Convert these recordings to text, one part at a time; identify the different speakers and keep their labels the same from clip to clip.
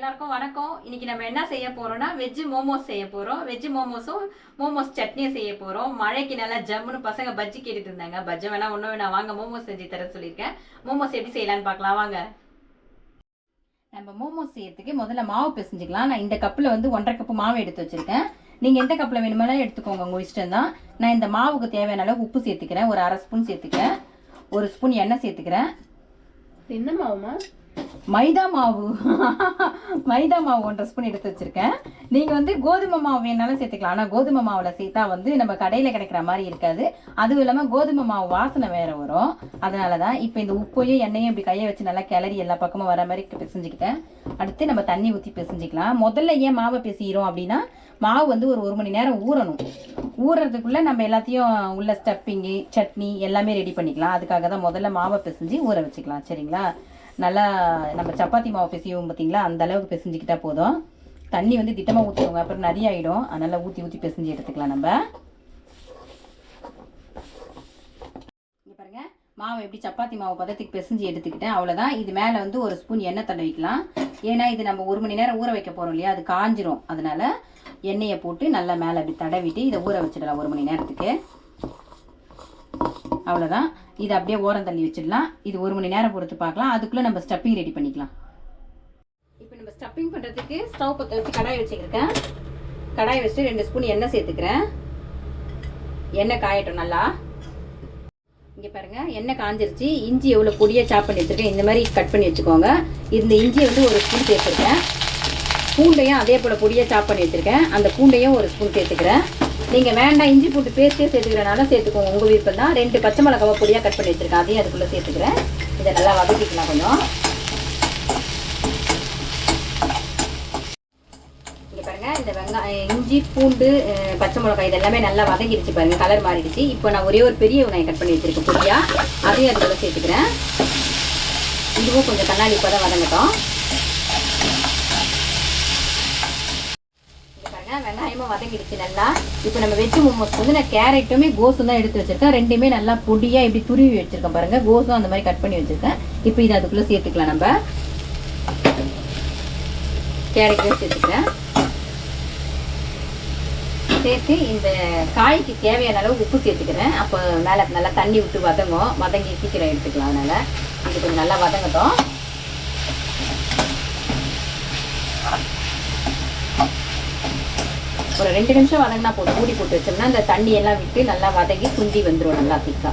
Speaker 1: எல்லாருக்கும் வணக்கம். இன்னைக்கு நம்ம என்ன செய்ய போறோம்னா வெஜ் மோமோஸ் செய்ய போறோம். வெஜ் மோமோஸும் மோமோஸ் சட்னியும் செய்ய போறோம். மழைக்கு நல்லா ஜம்முன்னு பசங்க பஜ்ஜி கேட்டுட்டு இருந்தாங்க. பஜ்ஜி வேணா ஒன்றும் வேணா வாங்க மோமோஸ் செஞ்சு தர சொல்லியிருக்கேன். மோமோஸ் எப்படி செய்யலான்னு பார்க்கலாம் வாங்க. நம்ம மோமோஸ் செய்யறதுக்கு முதல்ல மாவு பிசைஞ்சிக்கலாம். நான் இந்த கப்பில் வந்து 1.5 கப்பு மாவு எடுத்து வச்சிருக்கேன். நீங்கள் எந்த கப்பில் வேணுமெல்லாம் எடுத்துக்கோங்க, உங்கள் இஷ்டம் தான். நான் இந்த மாவுக்கு தேவையான அளவு உப்பு சேர்த்துக்கிறேன். ஒரு 1/2 ஸ்பூன் சேர்த்துக்கிறேன். 1 ஸ்பூன் எண்ணெய் சேர்த்துக்கிறேன்.
Speaker 2: என்ன மாவுமா?
Speaker 1: மைதா மாவு. மைதா மாவு 1.5 ஸ்பூன் எடுத்து வச்சிருக்கேன். நீங்க வந்து கோதுமை மாவு வேணாலும் சேர்த்துக்கலாம். ஆனா கோதுமை மாவுல சேர்த்தா வந்து நம்ம கடையில கிடைக்கிற மாதிரி இருக்காது. அதுவும் இல்லாம கோதுமை மாவு வாசனை வேற வரும். அதனாலதான் இப்ப இந்த உப்பையும் எண்ணெயும் இப்படி கையை வச்சு நல்லா கிளறி எல்லா பக்கமும் வர மாதிரி பிசைஞ்சுக்கிட்டேன். அடுத்து நம்ம தண்ணி ஊற்றி பிசைஞ்சிக்கலாம். முதல்ல ஏன் மாவை பிசைகிறோம் அப்படின்னா மாவு வந்து ஒரு 1 மணி நேரம் ஊறணும். ஊறுறதுக்குள்ள நம்ம எல்லாத்தையும் உள்ள ஸ்டப்பிங்கு சட்னி எல்லாமே ரெடி பண்ணிக்கலாம். அதுக்காக தான் முதல்ல மாவை பிசைஞ்சு ஊற வச்சுக்கலாம். சரிங்களா? நல்லா நம்ம சப்பாத்தி மாவு பிசைவோம் பார்த்தீங்களா, அந்த அளவுக்கு பிசைஞ்சிக்கிட்டா போதும். தண்ணி வந்து திட்டமாக ஊற்றிடுவோங்க, அப்புறம் நிறைய ஆகிடும். அதனால் ஊற்றி பிசைஞ்சு எடுத்துக்கலாம். நம்ம இங்கே பாருங்கள், மாவு எப்படி சப்பாத்தி மாவு பதத்துக்கு பிசைஞ்சு எடுத்துக்கிட்டேன். அவ்வளோதான். இது மேலே வந்து 1 ஸ்பூன் எண்ணெய் தடவிக்கலாம். ஏன்னா இது நம்ம 1 மணி நேரம் ஊற வைக்க போகிறோம் இல்லையா, அது காஞ்சிரும். அதனால் எண்ணெயை போட்டு நல்லா மேலே அப்படி தடவிட்டு இதை ஊற வச்சிடலாம் 1 மணி நேரத்துக்கு. அவ்வளோதான். இது அப்படியே ஓரம் தள்ளி வச்சிடலாம். இது 1 மணி நேரம் பொறுத்து பார்க்கலாம். அதுக்குள்ளே நம்ம ஸ்டப்பிங் ரெடி பண்ணிக்கலாம். இப்போ நம்ம ஸ்டப்பிங் பண்ணுறதுக்கு ஸ்டவ் பற்ற வச்சு கடாய் வச்சுருக்கேன். கடாய் வச்சுட்டு 2 ஸ்பூன் எண்ணெய் சேர்த்துக்கிறேன். எண்ணெய் காயட்டும் நல்லா. இங்கே பாருங்கள், எண்ணெய் காஞ்சிருச்சு. இஞ்சி எவ்வளோ பொடியாக சாப் பண்ணி வச்சுருக்கேன், இந்த மாதிரி கட் பண்ணி வச்சுக்கோங்க. இந்த இஞ்சியை வந்து 1 ஸ்பூன் சேர்த்துருக்கேன். பூண்டையும் அதே போல் பொடியாக சாப் பண்ணி வச்சுருக்கேன். அந்த பூண்டையும் 1 ஸ்பூன் சேர்த்துக்கிறேன். நீங்கள் வேண்டாம் இஞ்சி பூண்டு பேஸ்ட்டே சேர்த்துக்கிறனால சேர்த்துக்கோங்க, உங்கள் விருப்பம் தான். 2 பச்சை மிளகாவை பொடியாக கட் பண்ணி வச்சுருக்கேன், அதையும் அதுக்குள்ளே சேர்த்துக்கிறேன். இதை நல்லா வதக்கிக்கலாம் கொஞ்சம். இங்கே பாருங்கள், இந்த வெங்காயம் இஞ்சி பூண்டு பச்சை மிளகாய் இதெல்லாமே நல்லா வதங்கிடுச்சு பாருங்கள், கலர் மாறிடுச்சு. இப்போ நான் ஒரே ஒரு பெரிய வெங்காயம் கட் பண்ணி வச்சுருக்கேன் பொடியாக, அதையும் அதுக்குள்ளே சேர்த்துக்கிறேன். இதுவும் கொஞ்சம் கண்ணாடி இப்போ தான் வதங்கட்டும். வெங்காயமும் வதங்கிடுச்சு நல்லா. இப்போ நம்ம வெஜ் மோமோஸ் வந்து நான் கேரட்டுமே கோஸும் தான் எடுத்து வச்சிருக்கேன். ரெண்டுமே நல்லா பொடியாக இப்படி துருவி வச்சிருக்கேன் பாருங்க. கோஸும் அந்த மாதிரி கட் பண்ணி வச்சிருக்கேன். இப்போ இதை அதுக்குள்ளே சேர்த்துக்கலாம். நம்ம கேரட்டையும் சேர்த்துக்கிறேன். சேர்த்து இந்த காய்க்கு தேவையான அளவு உப்பு சேர்த்துக்கிறேன். அப்போ மேலே நல்லா தண்ணி விட்டு வதங்கி சீக்கிரம் எடுத்துக்கலாம். அதனால் இது கொஞ்சம் நல்லா வதங்கட்டும். ஒரு 2 நிமிஷம் வதங்கினா போதும். மூடி போட்டு வச்சோம்னா அந்த தண்ணி எல்லாம் விட்டு நல்லா வதங்கி சுண்டி வந்துடும் நல்லா திக்கா.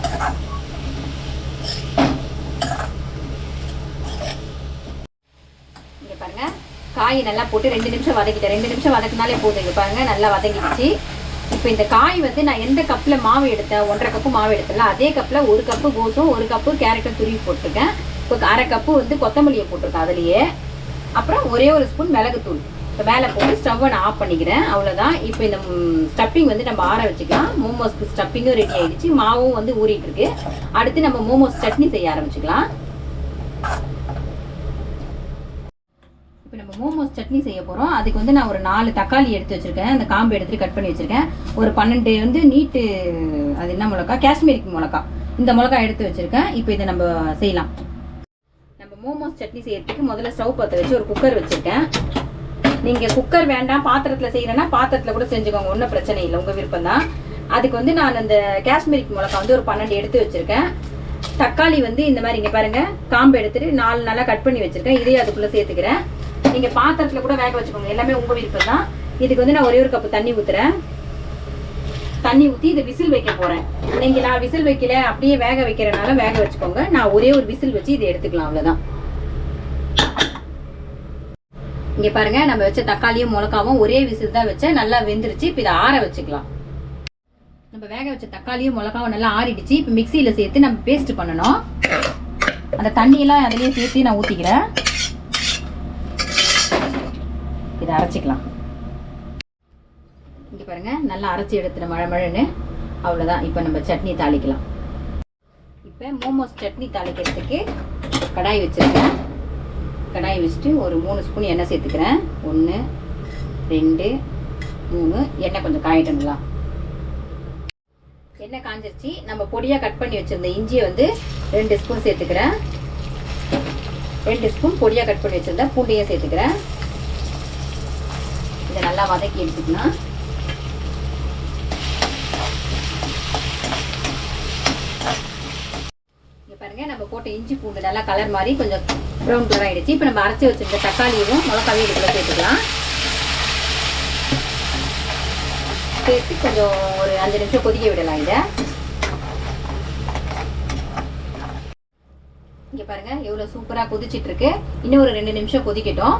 Speaker 1: இங்கே பாருங்க, காய் நல்லா போட்டு 2 நிமிஷம் வதக்கிட்டேன். 2 நிமிஷம் வதக்கினாலே போதும். இங்கே பாருங்க நல்லா வதங்கிடுச்சு. இப்போ இந்த காய் வந்து நான் எந்த கப்பில் மாவு எடுத்தேன், 1.5 கப்பு மாவு எடுத்தேன்ல, அதே கப்பில் 1 கப்பு கோஸும் 1 கப்பு கேரட்டும் துருவி போட்டிருக்கேன். இப்போ 1/2 கப்பு வந்து கொத்தமல்லியை போட்டிருக்கேன் அதுலேயே. அப்புறம் ஒரே 1 ஸ்பூன் மிளகுத்தூள் இப்போ மேலே போட்டு ஸ்டவ்வை நான் ஆஃப் பண்ணிக்கிறேன். அவ்வளோதான். இப்போ இந்த ஸ்டப்பிங் வந்து நம்ம ஆற வச்சுக்கலாம். மோமோஸ்க்கு ஸ்டப்பிங்கும் ரெடி ஆகிடுச்சு, மாவும் வந்து ஊறிட்டு இருக்கு. அடுத்து நம்ம மோமோஸ் சட்னி செய்ய ஆரம்பிச்சுக்கலாம். இப்போ நம்ம மோமோஸ் சட்னி செய்ய போகிறோம். அதுக்கு வந்து நான் ஒரு 4 தக்காளி எடுத்து வச்சுருக்கேன். அந்த காம்பு எடுத்துட்டு கட் பண்ணி வச்சுருக்கேன். ஒரு 12 வந்து நீட்டு, அது என்ன மிளகா, காஷ்மீரிக்கு மிளகா, இந்த மிளகா எடுத்து வச்சுருக்கேன். இப்போ இதை நம்ம செய்யலாம். நம்ம மோமோஸ் சட்னி செய்யறதுக்கு முதல்ல ஸ்டவ் பற்ற வச்சு ஒரு குக்கர் வச்சுருக்கேன். நீங்கள் குக்கர் வேண்டாம் பாத்திரத்தில் செய்கிறேன்னா பாத்திரத்தில் கூட செஞ்சுக்கோங்க, ஒன்றும் பிரச்சனை இல்லை, உங்கள் விருப்பம் தான். அதுக்கு வந்து நான் அந்த காஷ்மீரிக்கு மிளகா வந்து ஒரு 12 எடுத்து வச்சுருக்கேன். தக்காளி வந்து இந்த மாதிரி இங்கே பாருங்கள், காம்பு எடுத்துட்டு 4 நல்லா கட் பண்ணி வச்சுருக்கேன். இதையும் அதுக்குள்ளே சேர்த்துக்கிறேன். நீங்கள் பாத்திரத்தில் கூட வேக வச்சுக்கோங்க, எல்லாமே உங்கள் விருப்பம் தான். இதுக்கு வந்து நான் ஒரே 1 கப்பு தண்ணி ஊற்றுறேன். தண்ணி ஊற்றி இதை விசில் வைக்க போகிறேன். நீங்கள் நான் விசில் வைக்கல அப்படியே வேக வைக்கிறனால வேக வச்சுக்கோங்க. நான் ஒரே ஒரு விசில் வச்சு இதை எடுத்துக்கலாம், அவ்வளோதான். இங்கே பாருங்க, நம்ம வச்ச தக்காளியும் மிளகாவும் ஒரே விசில் தான் வச்சேன், நல்லா வெந்துருச்சு. இப்போ இதை ஆற வச்சுக்கலாம். நம்ம வேக வச்ச தக்காளியும் மிளகாவும் நல்லா ஆறிடுச்சு. இப்போ மிக்சியில் சேர்த்து நம்ம பேஸ்ட் பண்ணணும். அந்த தண்ணியெல்லாம் அதிலேயே சேர்த்து நான் ஊற்றிக்கிறேன். இதை அரைச்சிக்கலாம். இங்கே பாருங்க, நல்லா அரைச்சி எடுத்துன மழைன்னு. அவ்வளோதான். இப்போ நம்ம சட்னி தாளிக்கலாம். இப்போ மோமோஸ் சட்னி தாளிக்கிறதுக்கு கடாய் வச்சுருக்கேன். கடாய் வச்சுட்டு ஒரு 3 ஸ்பூன் எண்ணெய் சேர்த்துக்கிறேன். 1 2 3. எண்ணெய் கொஞ்சம் காயிட்டணுங்களா. எண்ணெய் காஞ்சிருச்சு. நம்ம பொடியாக கட் பண்ணி வச்சுருந்த இஞ்சியை வந்து 2 ஸ்பூன் சேர்த்துக்கிறேன். 2 ஸ்பூன் பொடியாக கட் பண்ணி வச்சுருந்தா பூண்டையும் சேர்த்துக்கிறேன். இதை நல்லா வதக்கி எடுத்துக்கலாம். இங்கே பாருங்க, நம்ம போட்ட இஞ்சி பூண்டு நல்லா கலர் மாதிரி கொஞ்சம் ப்ரௌன் கலர் ஆகிடுச்சு. இப்போ நம்ம அரைச்சி வச்சுருந்த தக்காளியும் மிளகாவையும் இதுக்குள்ள சேர்த்துக்கலாம். சேர்த்து கொஞ்சம் ஒரு 5 நிமிஷம் கொதிக்க விடலாம். இதை இங்கே பாருங்க எவ்வளோ சூப்பராக கொதிச்சிட்டு இருக்கு. இன்னும் ஒரு 2 நிமிஷம் கொதிக்கட்டும்.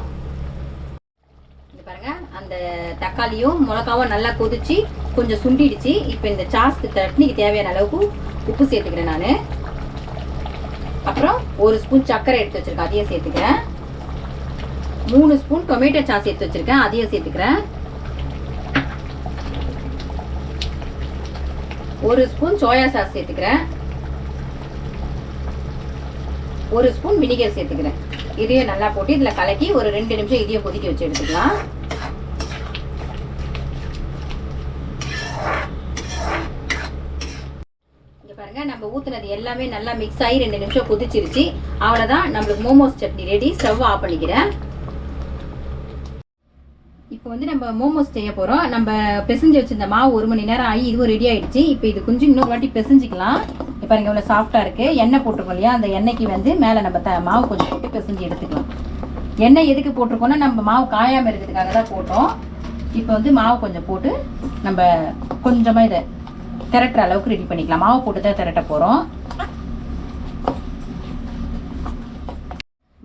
Speaker 1: இங்கே பாருங்க, அந்த தக்காளியும் மிளகாவும் நல்லா கொதிச்சு கொஞ்சம் சுண்டிடுச்சு. இப்போ இந்த சாஸ்க்கு சட்னிக்கு தேவையான அளவுக்கு உப்பு சேர்த்துக்கிறேன் நான். அப்புறம் 1 ஸ்பூன் சர்க்கரை எடுத்து வச்சிருக்கேன், அதையும் சேர்த்துக்கிறேன். 3 ஸ்பூன் டொமேட்டோ சாஸ் எடுத்து வச்சிருக்கேன், அதையும் சேர்த்துக்கிறேன். 1 ஸ்பூன் சோயா சாஸ் சேர்த்துக்கிறேன். 1 ஸ்பூன் வினிகர் சேர்த்துக்கிறேன். இதையும் நல்லா போட்டு இதில் கலக்கி ஒரு 2 நிமிஷம் இதையும் கொதிக்க வச்சு எடுத்துக்கலாம். இங்கே பாருங்க, நம்ம ஊற்றுனது எல்லாமே நல்லா மிக்ஸ் ஆகி 2 நிமிஷம் கொதிச்சிருச்சு. அவ்வளோதான், நம்மளுக்கு momos chutney ready. Stove off பண்ணிக்கிறேன். இப்போ வந்து நம்ம மோமோஸ் செய்ய போகிறோம். நம்ம பிசைஞ்சு வச்சிருந்த மாவு 1 மணி நேரம் ஆகி இதுவும் ரெடி ஆகிடுச்சு. இப்போ இது கொஞ்சம் இன்னொரு வாட்டி பிசைஞ்சிக்கலாம். இப்போ இங்கே இவ்வளோ சாஃப்டாக இருக்குது. எண்ணெய் போட்டிருக்கோம் இல்லையா, அந்த எண்ணெய்க்கு வந்து மேலே நம்ம மாவு கொஞ்சம் போட்டு பிசைஞ்சு எடுத்துக்கலாம். எண்ணெய் எதுக்கு போட்டிருக்கோன்னா நம்ம மாவு காயாமல் இருக்கிறதுக்காக தான் போட்டோம். இப்போ வந்து மாவு கொஞ்சம் போட்டு நம்ம கொஞ்சமாக இதை திரட்டுற அளவுக்கு ரெடி பண்ணிக்கலாம். மாவு போட்டு தான் திரட்ட போகிறோம்.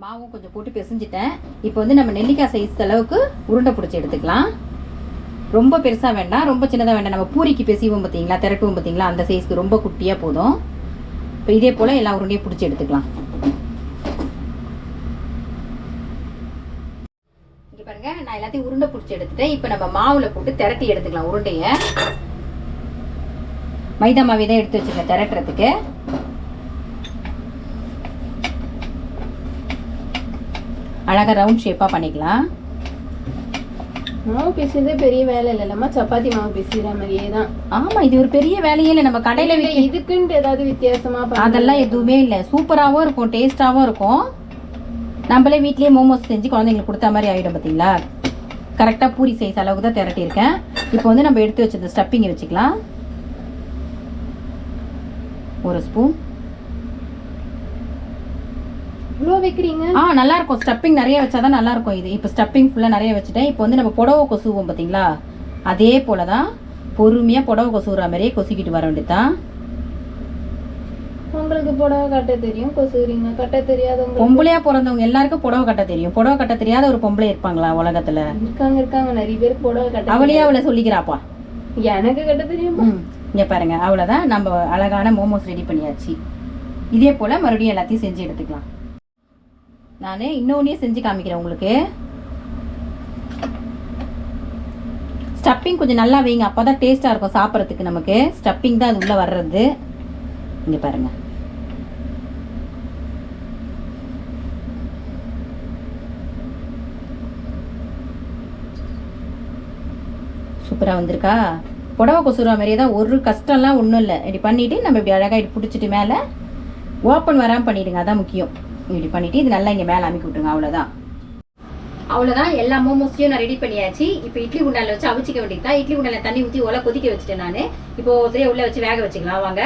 Speaker 1: மாவும் கொஞ்சம் போட்டு பிசைஞ்சிட்டேன். இப்போ வந்து நம்ம நெல்லிக்காய் சைஸ் அளவுக்கு உருண்டை பிடிச்சி எடுத்துக்கலாம். ரொம்ப பெருசாக வேண்டாம், ரொம்ப சின்னதாக வேண்டாம். நம்ம பூரிக்கு பிசைவோம் பார்த்தீங்களா, திரட்டுவோம் பார்த்தீங்களா, அந்த சைஸ்க்கு ரொம்ப குட்டியாக போதும். இப்போ இதே போல் எல்லா உருண்டையும் பிடிச்சி எடுத்துக்கலாம். இங்கே பாருங்க, நான் எல்லாத்தையும் உருண்டை பிடிச்சி எடுத்துட்டேன். இப்போ நம்ம மாவில் போட்டு திரட்டி எடுத்துக்கலாம் உருண்டையை. மைதா மாவு தான் எடுத்து வச்சுருக்கேன் திரட்டுறதுக்கு. அழகாக ரவுண்ட் ஷேப்பாக பண்ணிக்கலாம்.
Speaker 2: மாவு பிசுறதே பெரிய வேலை இல்லைல்லம்மா, சப்பாத்தி மாவு பிசுற மாதிரியே தான்.
Speaker 1: ஆமாம், இது ஒரு பெரிய வேலையே இல்லை. நம்ம கடையில்
Speaker 2: இதுக்குன்ட்டு ஏதாவது வித்தியாசமாக
Speaker 1: அதெல்லாம் எதுவுமே இல்லை. சூப்பராகவும் இருக்கும், டேஸ்ட்டாகவும் இருக்கும். நம்மளே வீட்லேயே மோமோஸ் செஞ்சு குழந்தைங்களுக்கு கொடுத்த மாதிரி ஆகிடும் பார்த்தீங்களா. கரெக்டாக பூரி சைஸ் அளவுக்கு தான் திரட்டியிருக்கேன். இப்போ வந்து நம்ம எடுத்து வச்சது ஸ்டப்பிங்கை வச்சுக்கலாம். 1 ஸ்பூன்.
Speaker 2: இவ்வளோ வைக்கிறீங்க?
Speaker 1: நல்லா இருக்கும். ஸ்டப்பிங் நிறைய வச்சாதான் நல்லா இருக்கும். இது இப்போ ஸ்டப்பிங் ஃபுல்லாக நிறைய வச்சுட்டேன். இப்போ வந்து நம்ம புடவை கொசுவோம் பார்த்தீங்களா, அதே போல தான் பொறுமையாக புடவை கொசுற மாதிரியே கொசிக்கிட்டு வர வேண்டியதுதான்.
Speaker 2: உங்களுக்கு புடவை கட்ட தெரியும், கொசுறீங்க. கட்ட தெரியாதவங்க,
Speaker 1: பொம்பளையா பிறந்தவங்க எல்லாருக்கும் புடவை கட்ட தெரியும். புடவை கட்ட தெரியாத ஒரு பொம்பளை இருப்பாங்களா உலகத்துல?
Speaker 2: இருக்காங்க நிறைய பேருக்கு புடவை கட்ட.
Speaker 1: அவளையே அவளை சொல்லிக்கிறாப்பா,
Speaker 2: எனக்கு கட்ட தெரியும்.
Speaker 1: இங்க பாருங்க, அவ்வளவுதான். நம்ம அழகான மோமோஸ் ரெடி பண்ணியாச்சு. இதே போல மறுபடியும் எல்லாத்தையும் செஞ்சு எடுத்துக்கலாம். நான் இன்னொன்னே செஞ்சு காமிக்கிறேன் உங்களுக்கு. ஸ்டப்பிங் கொஞ்சம் நல்லா வைங்க, அப்பதான் டேஸ்டா இருக்கும் சாப்பிட்றதுக்கு. நமக்கு ஸ்டப்பிங் தான் அது உள்ள வர்றது. இங்க பாருங்க, சூப்பரா வந்திருக்கா. புடவை கொசுற மாதிரியே தான், ஒரு கஷ்டம்லாம் ஒன்றும் இல்லை. இப்படி பண்ணிட்டு நம்ம இப்படி அழகாக இப்படி பிடிச்சிட்டு மேலே ஓப்பன் வராமல் பண்ணிடுங்க, அதான் முக்கியம். இப்படி பண்ணிட்டு இது நல்லா இங்கே மேலே அமைக்கி விட்டுருங்க. அவ்வளோதான், எல்லா மோமோஸையும் நான் ரெடி பண்ணியாச்சு. இப்போ இட்லி குண்டால வச்சு அவிச்சிக்க வேண்டியது தான். இட்லி குண்டால தண்ணி ஊற்றி ஒலை கொதிக்க வச்சுட்டேன் நான். இப்போ ஒருத்தரையே உள்ளே வச்சு வேக வச்சுக்கலாம் வாங்க.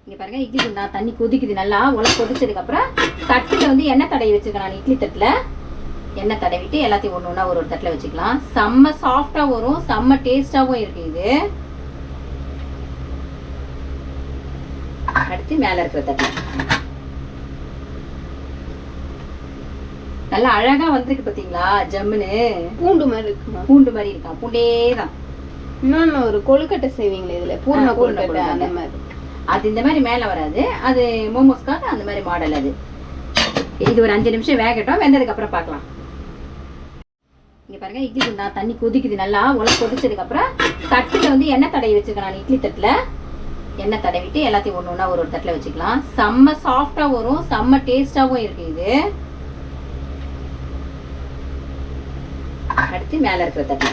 Speaker 1: இங்கே பாருங்க, இட்லி குண்டா தண்ணி கொதிக்குது நல்லா. ஒலை கொதிச்சதுக்கப்புறம் தட்டில் வந்து எண்ணெய் தடவி வச்சுருக்கேன் நான். இட்லி தட்டில் எண்ணெய் தடவிட்டு எல்லாத்தையும் ஒன்று ஒன்றா ஒரு தட்டில் வச்சுக்கலாம். செம்ம சாஃப்டாக வரும், செம்ம டேஸ்டாகவும் இருக்கு இது. அடுத்து மேலே இருக்கிற தட்டு நல்லா அழகா வந்திருக்கு பாத்தீங்களா, ஜம்முன்னு.
Speaker 2: பூண்டு மாதிரி இருக்குமா?
Speaker 1: பூண்டு மாதிரி இருக்கா, பூண்டே தான்.
Speaker 2: இன்னொன்னு ஒரு கொழுக்கட்டை செய்வீங்களே இதுல, பூர்ண கொழுக்கட்டை அந்த மாதிரி.
Speaker 1: அது இந்த மாதிரி மேல வராது, அது மோமோஸ்க்காக அந்த மாதிரி மாடல். அது இது ஒரு 5 நிமிஷம் வேகட்டும், வெந்ததுக்கு அப்புறம் பார்க்கலாம். இங்க பாருங்க, இட்லி குண்டா தண்ணி கொதிக்குது நல்லா. ஒலை கொதிச்சதுக்கு அப்புறம் தட்டுல வந்து எண்ணெய் தடவி வச்சிருக்கேன் நான். இட்லி தட்டுல எண்ணெய் தடவிட்டு எல்லாத்தையும் ஒன்று ஒன்றா ஒரு தட்டில் வச்சுக்கலாம். செம்ம சாஃப்டா வரும், செம்ம டேஸ்டாகவும் இருக்கு இது. அடுத்து மேல இருக்கிற தட்டு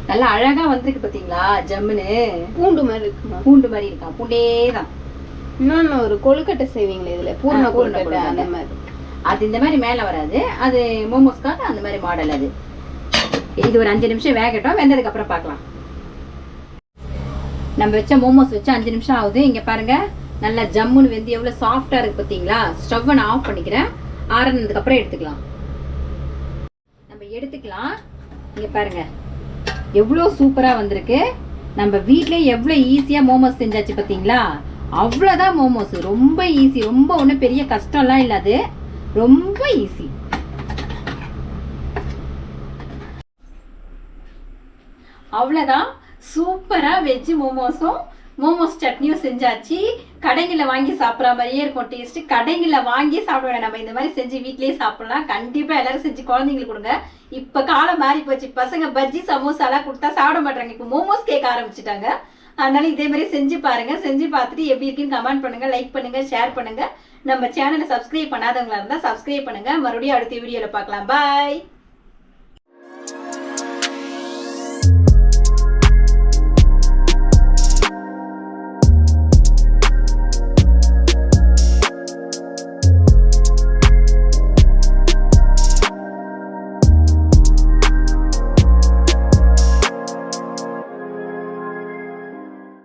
Speaker 1: நல்லா அழகா வந்திருக்கு பாத்தீங்களா, ஜம்முன்னு.
Speaker 2: பூண்டு மாதிரி இருக்குமா?
Speaker 1: பூண்டு மாதிரி இருக்கா, பூண்டே தான்.
Speaker 2: இன்னொன்னு ஒரு கொழுக்கட்டை செய்வீங்களே இதுல, பூர்ண கொழுக்கட்டை அந்த மாதிரி.
Speaker 1: அது இந்த மாதிரி மேலே வராது, அது மோமோஸ்க்காக அந்த மாதிரி மாடல். அது இது ஒரு 5 நிமிஷம் வேகட்டும், வெந்ததுக்கு அப்புறம் பார்க்கலாம். நம்ம வச்ச மோமோஸ் வச்சு 5 நிமிஷம் ஆகுது. இங்க பாருங்க நல்லா ஜம்முன்னு வெந்து எவ்வளவு சாஃப்டா இருக்கு பார்த்தீங்களா. ஸ்டவ்வை நான் ஆஃப் பண்ணிக்கிறேன், ஆறுனதுக்கு அப்புறம் எடுத்துக்கலாம். நம்ம எடுத்துக்கலாம். இங்க பாருங்க எவ்வளோ சூப்பரா வந்திருக்கு. நம்ம வீட்லயே எவ்வளோ ஈஸியா மோமோஸ் செஞ்சாச்சு பார்த்தீங்களா. அவ்வளோதான் மோமோஸ், ரொம்ப ஈஸி, ரொம்ப ஒன்றும் பெரிய கஷ்டம்லாம் இல்லை, அது ரொம்ப ஈஸி. அவ்வளோதான், சூப்பரா வெஜ் மோமோஸும் மோமோஸ் சட்னியும் செஞ்சாச்சு. கடைகளில் வாங்கி சாப்பிட்ற மாதிரியே இருக்கும் டேஸ்ட். கடைகளில் வாங்கி சாப்பிடுவேன், நம்ம இந்த மாதிரி செஞ்சு வீட்லயே சாப்பிடலாம். கண்டிப்பா எல்லாரும் செஞ்சு குழந்தைங்களுக்கு கொடுங்க. இப்ப காலம் மாறி போச்சு, பசங்க பஜ்ஜி சமோசாலாம் கொடுத்தா சாப்பிட மாட்டாங்க, இப்போ மோமோஸ் கேட்க ஆரம்பிச்சுட்டாங்க. அதனால இதே மாதிரி செஞ்சு பாருங்க. செஞ்சு பார்த்துட்டு எப்படி இருக்குன்னு கமெண்ட் பண்ணுங்க, லைக் பண்ணுங்க, ஷேர் பண்ணுங்க. நம்ம சேனலை சப்ஸ்கிரைப் பண்ணாதவங்களா இருந்தா சப்ஸ்கிரைப் பண்ணுங்க. மறுபடியும் அடுத்த வீடியோல பார்க்கலாம். பாய்.